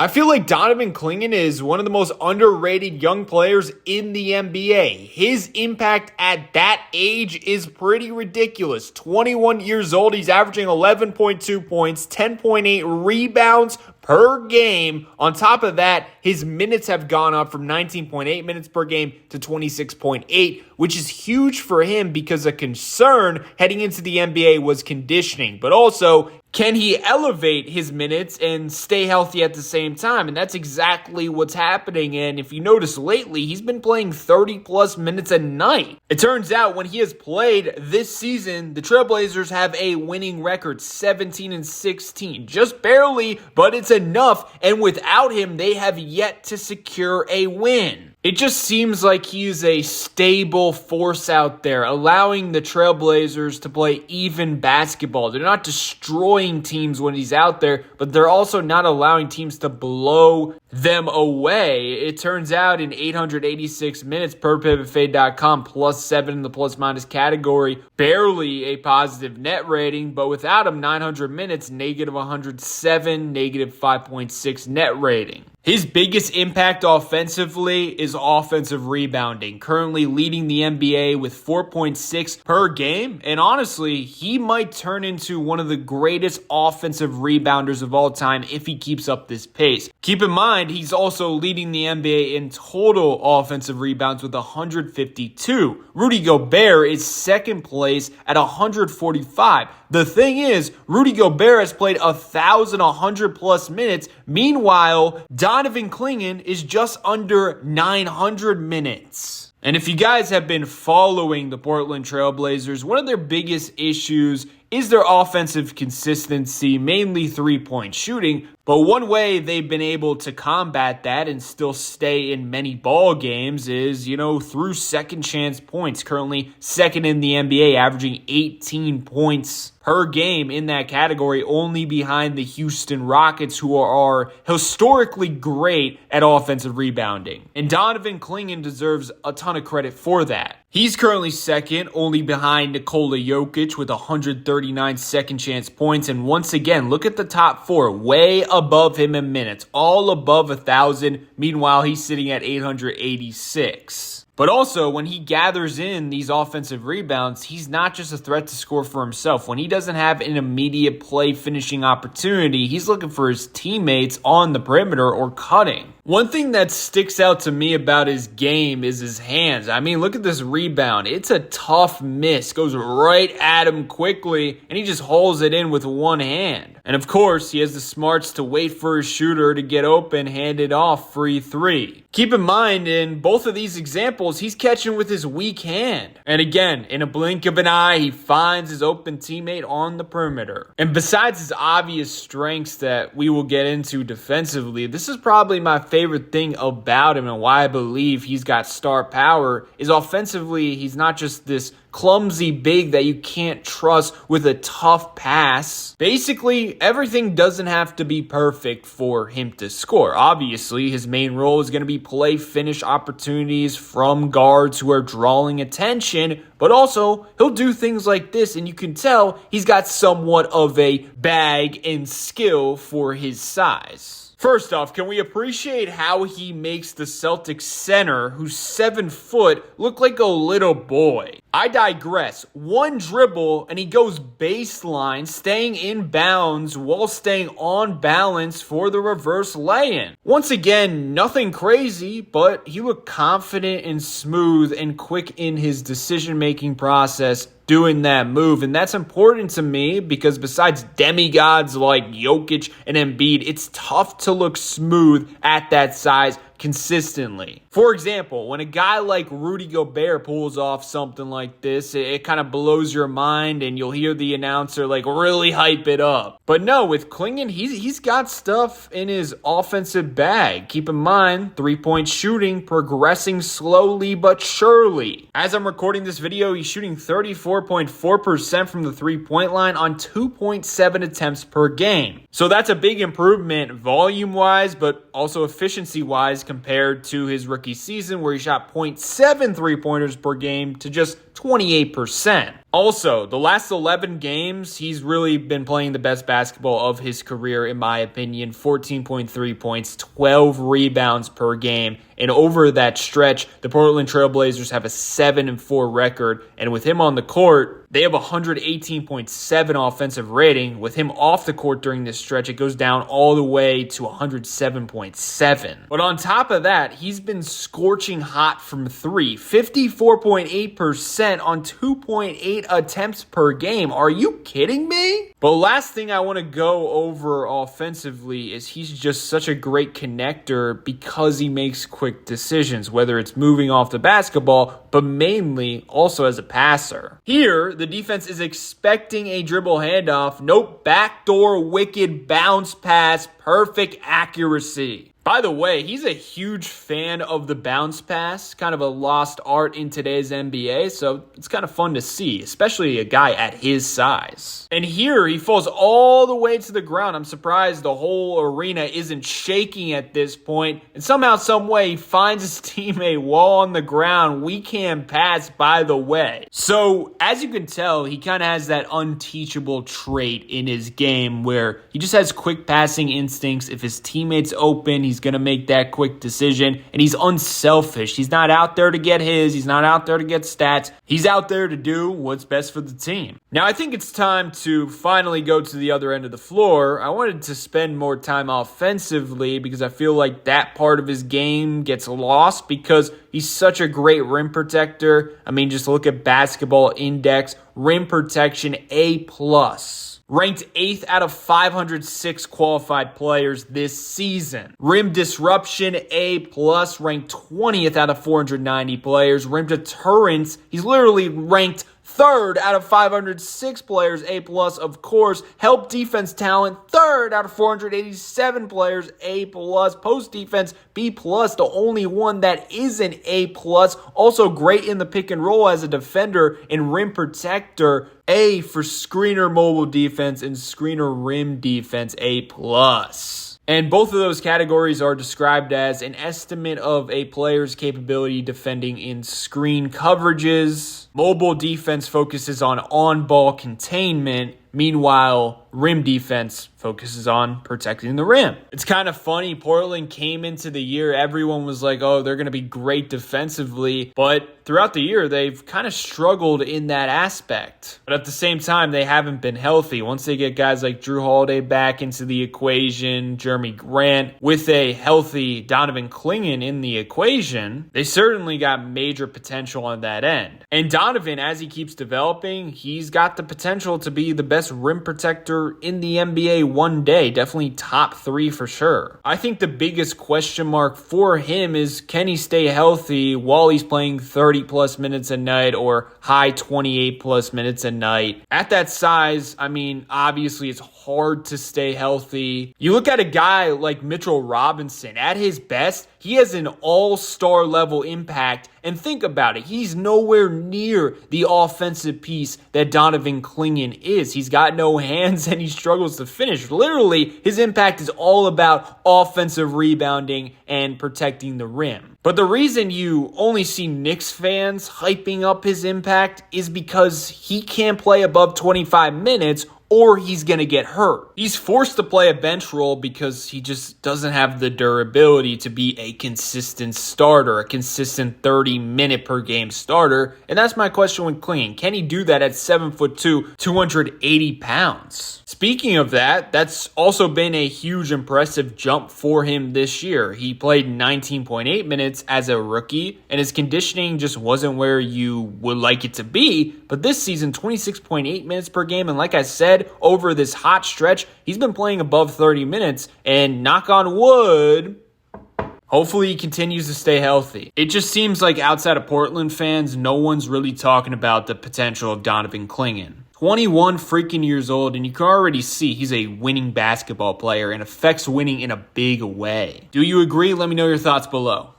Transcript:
I feel like Donovan Clingan is one of the most underrated young players in the NBA. His impact at that age is pretty ridiculous. 21 years old, he's averaging 11.2 points, 10.8 rebounds per game. On top of that, his minutes have gone up from 19.8 minutes per game to 26.8, which is huge for him because a concern heading into the NBA was conditioning, but also can he elevate his minutes and stay healthy at the same time? And that's exactly what's happening. And if you notice lately, he's been playing 30 plus minutes a night. It turns out when he has played this season, the Trailblazers have a winning record, 17-16. Just barely, but it's enough. And without him, they have yet to secure a win. It just seems like he's a stable force out there, allowing the Trailblazers to play even basketball. They're not destroying teams when he's out there, but they're also not allowing teams to blow them away. It turns out in 886 minutes per pivotfade.com, +7 in the plus-minus category, barely a positive net rating, but without him, 900 minutes, -107, -5.6 net rating. His biggest impact offensively is offensive rebounding, currently leading the NBA with 4.6 per game. And honestly, he might turn into one of the greatest offensive rebounders of all time if he keeps up this pace. Keep in mind, he's also leading the NBA in total offensive rebounds with 152. Rudy Gobert is second place at 145. The thing is, Rudy Gobert has played 1,100 plus minutes. Meanwhile, Donovan Clingan is just under 900 minutes. And if you guys have been following the Portland Trailblazers, one of their biggest issues is their offensive consistency, mainly three-point shooting. But one way they've been able to combat that and still stay in many ball games is, through second chance points. Currently second in the NBA, averaging 18 points per game in that category, only behind the Houston Rockets, who are historically great at offensive rebounding. And Donovan Clingan deserves a ton of credit for that. He's currently second, only behind Nikola Jokic with 139 second chance points. And once again, look at the top four, way above him in minutes, all above 1,000. Meanwhile, he's sitting at 886. But also, when he gathers in these offensive rebounds, he's not just a threat to score for himself. When he doesn't have an immediate play finishing opportunity, he's looking for his teammates on the perimeter or cutting. One thing that sticks out to me about his game is his hands. I mean, look at this rebound. It's a tough miss. Goes right at him quickly, and he just holds it in with one hand. And of course, he has the smarts to wait for his shooter to get open, hand it off, free three. Keep in mind, in both of these examples, he's catching with his weak hand. And again, in a blink of an eye, he finds his open teammate on the perimeter. And besides his obvious strengths that we will get into defensively, this is probably my favorite thing about him and why I believe he's got star power is offensively, he's not just this clumsy big that you can't trust with a tough pass. Basically, everything doesn't have to be perfect for him to score. Obviously, his main role is going to be play finish opportunities from guards who are drawing attention, but also he'll do things like this, and you can tell he's got somewhat of a bag and skill for his size. First off, can we appreciate how he makes the Celtics center, who's 7 foot, look like a little boy? I digress. One dribble, and he goes baseline, staying in bounds while staying on balance for the reverse lay-in. Once again, nothing crazy, but he looked confident and smooth and quick in his decision-making process doing that move. And that's important to me because besides demigods like Jokic and Embiid, it's tough to look smooth at that size consistently. For example, when a guy like Rudy Gobert pulls off something like this, it kind of blows your mind and you'll hear the announcer really hype it up. But no, with Clingan, he's got stuff in his offensive bag. Keep in mind, three-point shooting progressing slowly but surely. As I'm recording this video, he's shooting 34.4% from the three-point line on 2.7 attempts per game. So that's a big improvement volume-wise, but also efficiency-wise compared to his rookie season where he shot 0.7 three-pointers per game to just 28%. Also, the last 11 games, he's really been playing the best basketball of his career, in my opinion. 14.3 points, 12 rebounds per game. And over that stretch, the Portland Trailblazers have a 7-4 record. And with him on the court, they have a 118.7 offensive rating. With him off the court during this stretch, it goes down all the way to 107.7. But on top of that, he's been scorching hot from three. 54.8% on 2.8 attempts per game. Are you kidding me? But last thing I want to go over offensively is he's just such a great connector because he makes quick decisions, whether it's moving off the basketball, but mainly also as a passer. Here, the defense is expecting a dribble handoff. Nope, backdoor wicked bounce pass, perfect accuracy. By the way, he's a huge fan of the bounce pass, kind of a lost art in today's NBA, so it's kind of fun to see, especially a guy at his size. And here, he falls all the way to the ground. I'm surprised the whole arena isn't shaking at this point, and somehow, some way, he finds his teammate while on the ground. We can't pass, by the way. So, as you can tell, he kind of has that unteachable trait in his game where he just has quick passing instincts. If his teammate's open, he's going to make that quick decision, and he's unselfish. He's not out there to get his. He's not out there to get stats. He's out there to do what's best for the team. Now, I think it's time to finally go to the other end of the floor. I wanted to spend more time offensively because I feel like that part of his game gets lost because he's such a great rim protector. I mean, just look at Basketball Index, rim protection A+. Ranked 8th out of 506 qualified players this season. Rim disruption, A+, ranked 20th out of 490 players. Rim deterrence, he's literally ranked 3rd out of 506 players, A+, of course. Help defense talent, 3rd out of 487 players, A+. Post defense, B+, the only one that isn't A+. Also great in the pick and roll as a defender and rim protector. A for screener mobile defense and screener rim defense, A+. And both of those categories are described as an estimate of a player's capability defending in screen coverages. Mobile defense focuses on on-ball containment. Meanwhile, rim defense focuses on protecting the rim. It's kind of funny. Portland came into the year, everyone was like, oh, they're going to be great defensively. But throughout the year, they've kind of struggled in that aspect. But at the same time, they haven't been healthy. Once they get guys like Drew Holiday back into the equation, Jeremy Grant, with a healthy Donovan Clingan in the equation, they certainly got major potential on that end. And Donovan, as he keeps developing, he's got the potential to be the best rim protector in the NBA one day. Definitely top 3 for sure. I think the biggest question mark for him is, can he stay healthy while he's playing 30 plus minutes a night or high 28 plus minutes a night? At that size, I mean, obviously it's hard to stay healthy. You look at a guy like Mitchell Robinson, at his best, he has an all-star level impact. And think about it, he's nowhere near the offensive piece that Donovan Clingan is. He's got no hands and he struggles to finish. Literally, his impact is all about offensive rebounding and protecting the rim. But the reason you only see Knicks fans hyping up his impact is because he can't play above 25 minutes or he's going to get hurt. He's forced to play a bench role because he just doesn't have the durability to be a consistent starter, a consistent 30-minute per game starter. And that's my question with Clingan. Can he do that at 7'2", 280 pounds? Speaking of that, that's also been a huge impressive jump for him this year. He played 19.8 minutes as a rookie, and his conditioning just wasn't where you would like it to be. But this season, 26.8 minutes per game, and like I said, over this hot stretch, he's been playing above 30 minutes, and knock on wood, hopefully he continues to stay healthy. It just seems like outside of Portland fans, no one's really talking about the potential of Donovan Clingan. 21 freaking years old, and you can already see he's a winning basketball player and affects winning in a big way. Do you agree? Let me know your thoughts below.